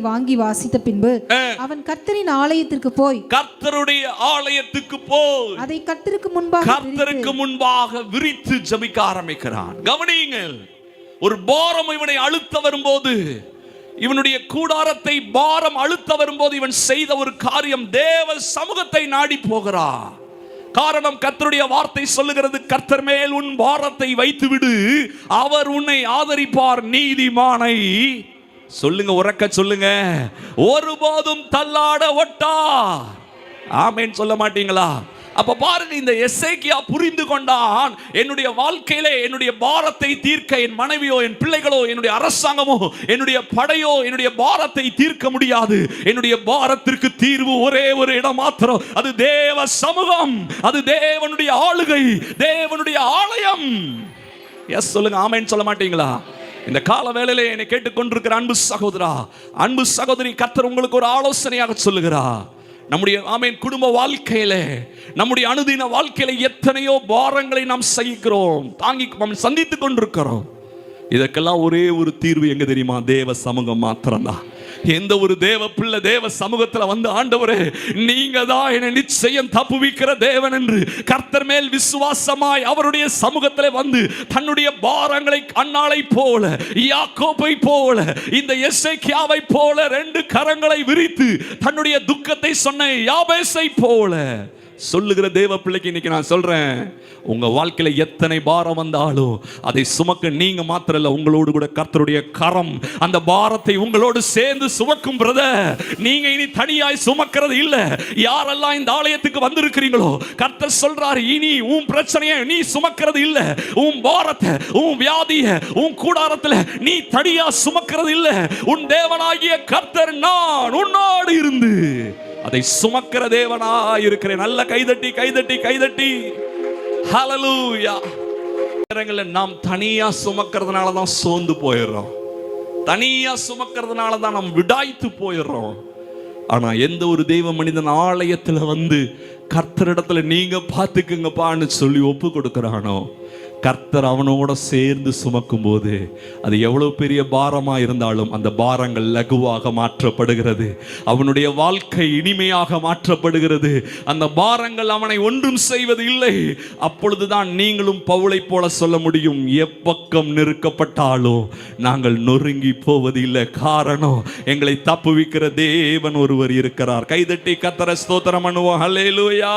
வாங்கி வாசித்த பின்பு அவன் கர்த்தரின் ஆலயத்திற்கு போய் கர்த்தருடைய ஆலயத்துக்கு அதை கர்த்தருக்கு முன்பாக விரித்து ஜெபிக்க ஆரம்பிக்கிறான். கவனியுங்கள், ஒரு பாரம் இவனை அழுத்த வரும்போது, இவனுடைய கூடாரத்தை பாரம் அழுத்த வரும்போது இவன் செய்த ஒரு காரியம், தேவ சமூகத்தை நாடி போகிறான். காரணம், கர்த்தருடைய வார்த்தை சொல்லுகிறது, கர்த்தர் மேல் உன் பாரத்தை வைத்து விடு, அவர் உன்னை ஆதரிப்பார், நீதிமானை சொல்லுங்க, உறக்க சொல்லுங்க, ஒருபோதும் தள்ளாட ஒட்டார். ஆமென் சொல்ல மாட்டீங்களா? அப்ப பாருங்க, இந்த எசேக்கியா புரிந்து கொண்டான், என்னுடைய வாழ்க்கையிலே என்னுடைய பாரத்தை தீர்க்க என் மனைவியோ, என் பிள்ளைகளோ, என்னுடைய அரசாங்கமோ, என்னுடைய படையோ என்னுடைய பாரத்தை தீர்க்க முடியாது. என்னுடைய பாரத்திற்கு தீர்வு ஒரே ஒரு இடம் மாத்திரம், அது தேவ சமூகம், அது தேவனுடைய ஆளுகை, தேவனுடைய ஆலயம். எஸ் சொல்லுங்க, ஆமென் சொல்ல மாட்டீங்களா? இந்த கால வேளையிலே என்னை கேட்டுக்கொண்டிருக்கிற அன்பு சகோதரா, அன்பு சகோதரி, கர்த்தர் உங்களுக்கு ஒரு ஆலோசனையாக சொல்லுகிறார். நம்முடைய ஆமென் குடும்ப வாழ்க்கையிலே, நம்முடைய அனுதின வாழ்க்கையில எத்தனையோ பாரங்களை நாம் சகிக்கிறோம், தாங்கி சந்தித்துக் கொண்டிருக்கிறோம். இதற்கெல்லாம் ஒரே ஒரு தீர்வு எங்க தெரியுமா? தேவ சமூகம் மாத்திரம்தான். எந்த ஒரு தேவ பிள்ளை தேவ சமூகத்துல வந்து, ஆண்டவரே நீங்க தான் என்னை நிச்சயம் தப்புவிக்கிற தேவன் என்று கர்த்தர் மேல் விசுவாசமாய் அவருடைய சமூகத்திலே வந்து தன்னுடைய பாரங்களை அன்னாளை போல, யாக்கோபை போல, இந்த எசேக்கியாவை போல ரெண்டு கரங்களை விரித்து தன்னுடைய துக்கத்தை சொன்ன யாபேசை போல சொல்லுகிற தேவ பிள்ளைக்கு இன்னைக்கு நான் சொல்றேன், உங்க வாழ்க்கையில எத்தனை பாரம் வந்தாலும் அதை சுமக்க நீங்க மாத்திரம் இல்ல, உங்களோடு கூட கர்த்தருடைய கரம் அந்த பாரத்தை உங்களோடு சேர்ந்து சுமக்கும். பிரதர், நீங்க இனி தனியாய் சுமக்கிறது இல்ல. யாரெல்லாம் இந்த ஆலயத்துக்கு வந்திருக்கிறீங்களோ, கர்த்தர் சொல்றாரு, இனி உன் பிரச்சனையை நீ சுமக்கிறது இல்ல, உன் பாரத்தை, உன் வியாதியை உன் கூடாரத்துல நீ தனியா சுமக்கிறது இல்ல. உன் தேவனாகிய கர்த்தர் நான் உன்னோடு இருந்து அதை சுமக்கிற தேவனாய் இருக்கிறேன். நல்ல கைதட்டி கைதட்டி கைதட்டி ஹல்லேலூயா. நாம் தனியா சுமக்கிறதுனால தான் சோர்ந்து போயிடுறோம், தனியா சுமக்கிறதுனால தான் நாம் விடாய்த்து போயிடுறோம். ஆனா எந்த ஒரு தெய்வ மனிதன் ஆலயத்துல வந்து கர்த்தரிடத்துல நீங்க பார்த்துக்குங்கப்பான்னு சொல்லி ஒப்பு கொடுக்கிறானோ, கர்த்தர் அவனோட சேர்ந்து சுமக்கும் போது அது எவ்வளவு பெரிய பாரமா இருந்தாலும் அந்த பாரங்கள் லகுவாக மாற்றப்படுகிறது. அவனுடைய வாழ்க்கை இனிமையாக மாற்றப்படுகிறது. அந்த பாரங்கள் அவனை ஒன்றும் செய்வது இல்லை. அப்பொழுதுதான் நீங்களும் பவுலை போல சொல்ல முடியும், எப்பக்கம் நெருக்கப்பட்டாலும் நாங்கள் நொறுங்கி போவது இல்லை. காரணம், எங்களை தப்புவிக்கிற தேவன் ஒருவர் இருக்கிறார். கைதட்டி கர்த்தரை ஸ்தோத்திரம் பண்ணுவோம். ஹல்லேலூயா.